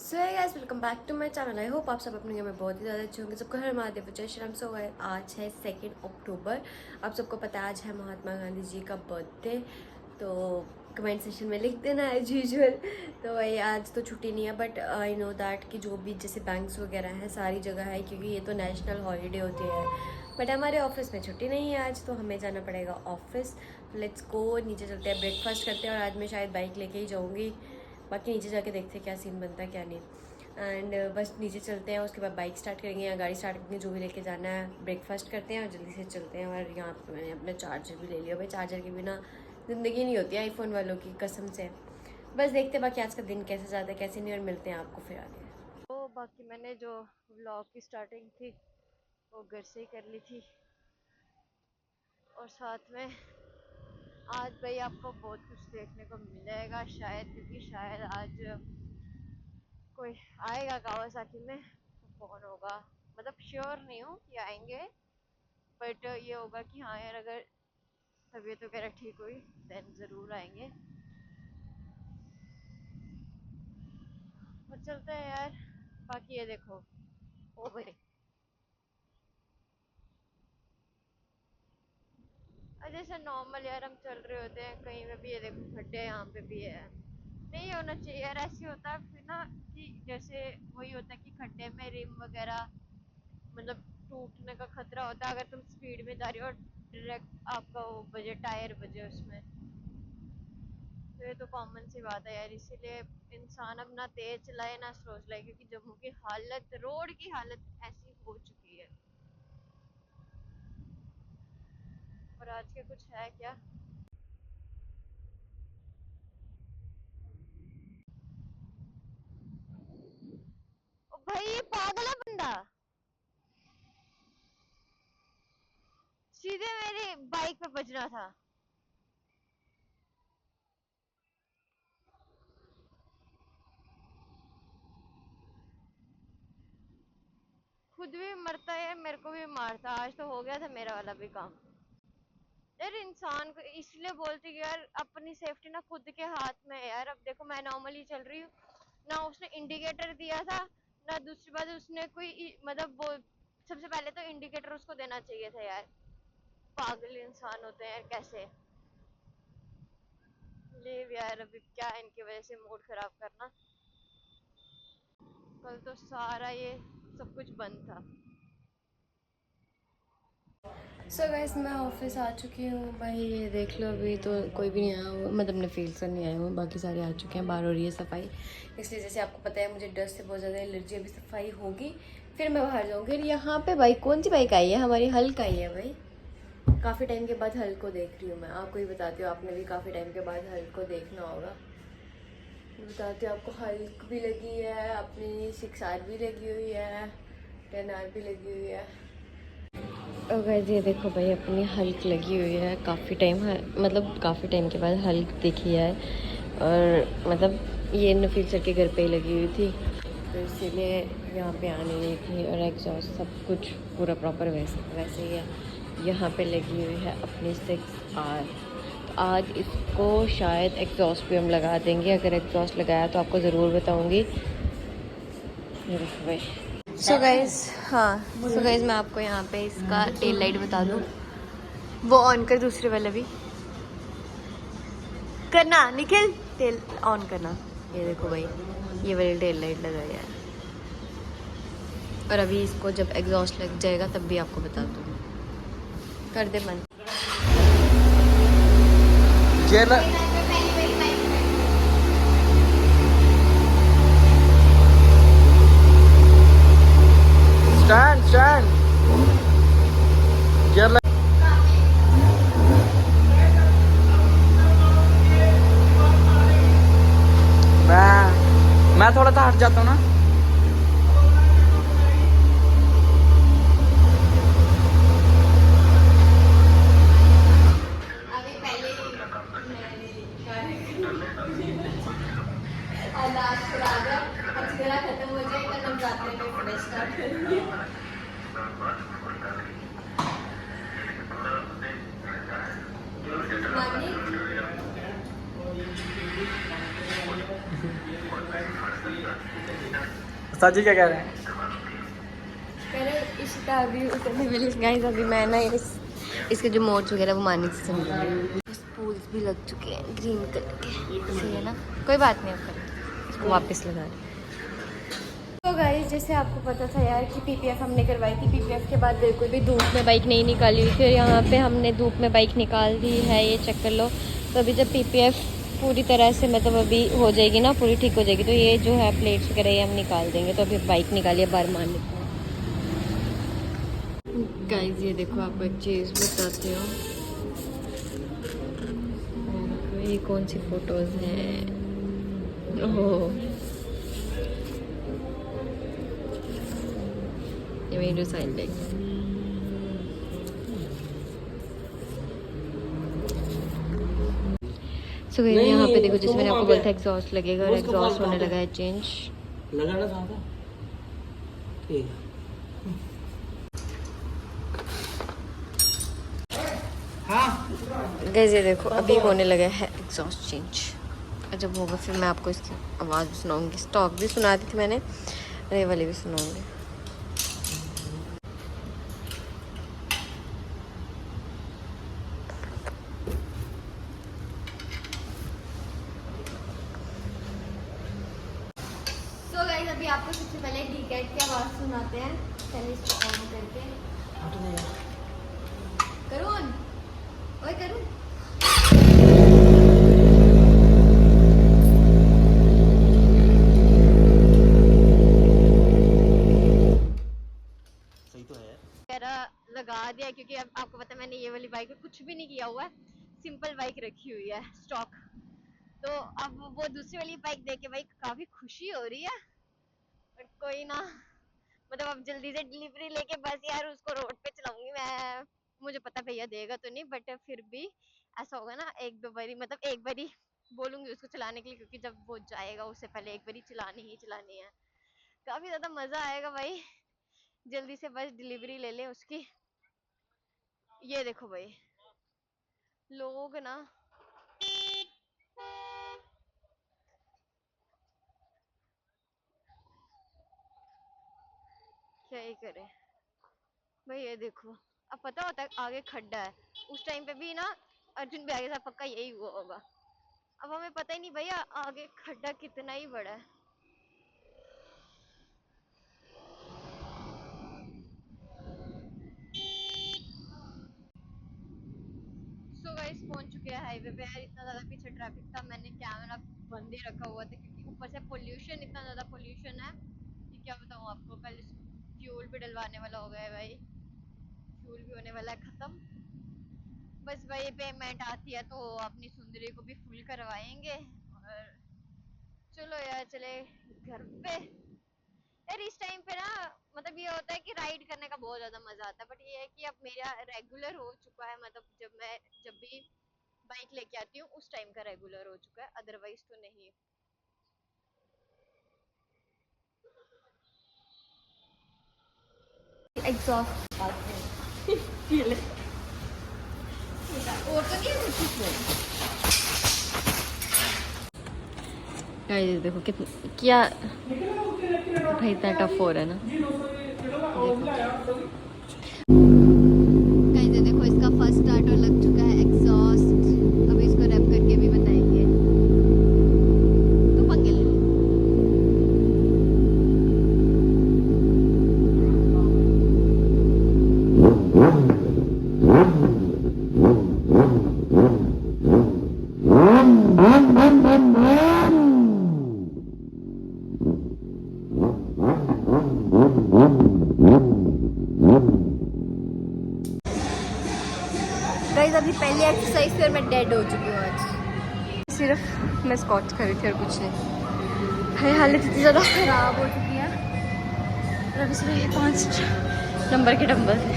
So hi guys, welcome back to my channel. I hope आप सब अपने घर में बहुत ही ज़्यादा अच्छे होंगे। सबको हर महादेव जय श्री राम। सो आज है 2 अक्टूबर। आप सबको पता है आज है महात्मा गांधी जी का बर्थडे, तो कमेंट सेक्शन में लिख देना एज यूजुअल। तो वही आज तो छुट्टी नहीं है, बट आई नो दैट कि जो भी जैसे बैंक्स वगैरह हैं सारी जगह है, क्योंकि ये तो नेशनल हॉलीडे होती है। बट हमारे ऑफिस में छुट्टी नहीं है आज, तो हमें जाना पड़ेगा ऑफिस। लेट्स गो, नीचे चलते हैं, ब्रेकफास्ट करते हैं। और आज मैं शायद बाइक लेके ही जाऊँगी, बाकी नीचे जाके देखते हैं क्या सीन बनता है क्या नहीं। एंड बस नीचे चलते हैं, उसके बाद बाइक स्टार्ट करेंगे या गाड़ी स्टार्ट करेंगे, जो भी लेके जाना है। ब्रेकफास्ट करते हैं और जल्दी से चलते हैं। और यहाँ पे मैंने अपना चार्जर भी ले लिया। भाई चार्जर के बिना ज़िंदगी नहीं होती आईफोन वालों की, कसम से। बस देखते हैं बाकी आज का दिन कैसे जाता है कैसे नहीं, और मिलते हैं आपको फिर आगे। तो बाकी मैंने जो व्लॉग की स्टार्टिंग थी वो घर से ही कर ली थी। और साथ में आज भाई आपको बहुत कुछ देखने को मिलेगा शायद, क्योंकि शायद आज कोई आएगा कावासाकी में। तो कौन होगा मतलब श्योर नहीं हूँ कि आएंगे, बट ये होगा कि हाँ यार, अगर तबीयत वगैरह ठीक हुई देन ज़रूर आएंगे। और चलते हैं यार। बाकी ये देखो, ओ भाई जैसे नॉर्मल यार हम चल रहे होते हैं कहीं पे भी, ये देखो खड्डे यहाँ पे भी है। नहीं होना चाहिए यार, ऐसे होता है फिर ना कि जैसे वही होता है कि खड्डे में रिम वगैरह मतलब टूटने का खतरा होता है अगर तुम स्पीड में जा रही हो और डायरेक्ट आपका वो बजे टायर बजे उसमें। तो ये तो कॉमन सी बात है यार, इसीलिए इंसान अब ना तेज चलाए ना स्लो चलाए, क्योंकि जम्मू की हालत, रोड की हालत ऐसी हो चुकी है। और आज के कुछ है क्या। ओ भाई ये पागल है बंदा, सीधे मेरी बाइक पे बजना था। खुद भी मरता है, मेरे को भी मारता। आज तो हो गया था मेरा वाला भी काम। यार इंसान को इसलिए बोलती कि यार अपनी सेफ्टी ना खुद के हाथ में है यार। अब देखो मैं नॉर्मली चल रही हूँ, ना उसने इंडिकेटर दिया था, ना दूसरी बात उसने कोई मतलब वो सबसे पहले तो इंडिकेटर उसको देना चाहिए था यार। पागल इंसान होते हैं यार कैसे। लीव यार, अभी क्या इनकी वजह से मूड खराब करना। कल तो सारा ये सब कुछ बंद था। सो गाइस, मैं ऑफिस आ चुकी हूँ। भाई ये देख लो, अभी तो कोई भी नहीं आया हुआ, मतलब नफील सर नहीं आए हुए, बाकी सारे आ चुके हैं। बाहर हो रही है सफाई, इसलिए जैसे आपको पता है मुझे डस्ट से बहुत ज़्यादा एलर्जी। अभी सफाई होगी फिर मैं बाहर जाऊँगी। और यहाँ पे भाई कौन सी बाइक आई है? हमारी हल्क आई है भाई। काफ़ी टाइम के बाद हल्क को देख रही हूँ मैं, आपको ही बताती हूँ, आपने भी काफ़ी टाइम के बाद हल्क को देखना होगा। बताती हूँ आपको, हल्क भी लगी है, अपनी 6R भी लगी हुई है, 10R भी लगी हुई है। और गाइस ये देखो भाई, अपनी हल्क लगी हुई है। काफ़ी टाइम मतलब काफ़ी टाइम के बाद हल्क दिखी है। और मतलब ये नफील सर के घर पे ही लगी हुई थी, तो इसीलिए यहाँ पे आने नहीं थी। और एग्जॉस्ट सब कुछ पूरा प्रॉपर वैसे वैसे ही है। यहाँ पे लगी हुई है अपनी 6R। तो आज इसको शायद एग्जॉस्ट भी हम लगा देंगे। अगर एग्जॉस्ट लगाया तो आपको ज़रूर बताऊँगी। ये देखो भाई। सो गाइज, हाँ सो गाइज मैं आपको यहाँ पे इसका टेल लाइट बता दूँ। वो ऑन कर, दूसरे वाला भी करना निखिल, टेल ऑन करना। ये देखो भाई, ये वाली टेल लाइट लगाई है। और अभी इसको जब एग्जॉस्ट लग जाएगा तब भी आपको बता दूँ। कर दे मन। स्टैंड स्टैंड गियर लग। मैं थोड़ा सा हट जाता हूँ ना। खत्म हो जाए तो हम जाते हैं फ्रेश स्टार्ट करेंगे। साजी क्या कह रहे हैं? पहले इशिता अभी उतरने वाली गाइस, अभी मैं ना इसके जो मोड्स वगैरह वो मारने से समझ रही। स्पूल्स भी लग चुके हैं ग्रीन कलर के, सही है ना, कोई बात नहीं, अब इसको वापस लगा रही। तो गाइस जैसे आपको पता था यार कि पीपीएफ हमने करवाई थी, पीपीएफ के बाद बिल्कुल भी धूप में बाइक नहीं निकाली हुई, फिर यहाँ पे हमने धूप में बाइक निकाल दी है, ये चेक कर लो। तो अभी जब पीपीएफ पूरी तरह से मतलब अभी हो जाएगी ना, पूरी ठीक हो जाएगी, तो ये जो है प्लेट्स वगैरह ये हम निकाल देंगे। तो अभी बाइक निकालिए, बार मारने को। गाइस ये देखो, आपको एक चीज़ बताती हूँ, ये कौन सी फोटोज हैं। ओह, ये मेरी साइड बैग। सो यहाँ पे देखो, जैसे मैंने आपको बोला था एग्जॉस्ट लगेगा, और एग्जॉस्ट होने लगा है चेंज। लगाना चाहता ठीक है। गाइस ये देखो, अभी होने लगा है एग्जॉस्ट चेंज। जब होगा फिर मैं आपको इसकी आवाज़ भी सुनाऊंगी, स्टॉक भी सुना दी थी मैंने, और ये वाली भी सुनाऊंगी। तो गाइस अभी आपको सबसे पहले डीकैट की आवाज़ सुनाते हैं। पहले इसको ऑन करके करुण, ओए करुण, सही तो है लगा दिया, क्योंकि अब आपको पता है मैंने ये वाली बाइक कुछ भी नहीं किया हुआ है, सिंपल बाइक रखी हुई है स्टॉक। तो अब वो दूसरी वाली बाइक देख के भाई काफी खुशी हो रही है, बट कोई ना, मतलब अब जल्दी से डिलीवरी लेके बस यार उसको रोड पे चलाऊंगी मैं। मुझे पता भैया देगा तो नहीं, बट फिर भी ऐसा होगा ना, एक दो बारी, मतलब एक बारी बोलूंगी उसको चलाने के लिए, क्योंकि जब वो जाएगा उससे पहले एक बारी चलानी ही चलानी है। काफी ज्यादा मजा आएगा भाई, जल्दी से बस डिलीवरी ले ले उसकी। ये देखो भाई लोग ना, क्या ही करे भाई। ये देखो, अब पता होता है आगे खड्डा है, उस टाइम पे भी ना अर्जुन भैया के साथ पक्का यही हुआ होगा। अब हमें पता ही नहीं भैया आगे खड्डा कितना ही बड़ा है। सो गाइस पहुंच चुके हैं हाईवे पे। यार इतना ज्यादा पीछे ट्रैफिक था, मैंने कैमरा बंद ही रखा हुआ था, क्योंकि ऊपर से पोल्यूशन, इतना ज्यादा पोल्यूशन है कि क्या बताऊं आपको। कल फ्यूल भी डलवाने वाला हो गया है भाई, फ्यूल भी होने वाला है खत्म। बस भाई पेमेंट आती है तो अपनी सुंदरी को भी फुल करवाएंगे, और चलो यार चले घर पे। यार इस टाइम पे ना, मतलब ये होता है कि राइड करने का बहुत ज्यादा मजा आता है, बट ये है कि अब मेरा रेगुलर हो चुका है, मतलब जब भी बाइक लेके आती हूँ उस टाइम का रेगुलर हो चुका है, अदरवाइज तो नहीं। एग्जॉस्ट और तो नहीं है कुछ में। गाइस देखो कितना क्या भाई, इतना टफ हो रहा है ना। गाइस देखो, इसका फर्स्ट स्टार्टर लग चुका है एग्जॉस्ट, अब इसको रैप करके भी बताएंगे। तो पंगे ले लो। गाइस अभी पहली एक्सरसाइज फिर मैं डेड हो चुकी हूँ आज। सिर्फ मैं स्क्वाट्स कर रही थी और कुछ नहीं। भाई हालत इतनी ज़्यादा ख़राब हो चुकी है, और अभी सिर्फ 5 नंबर के डंबल थे।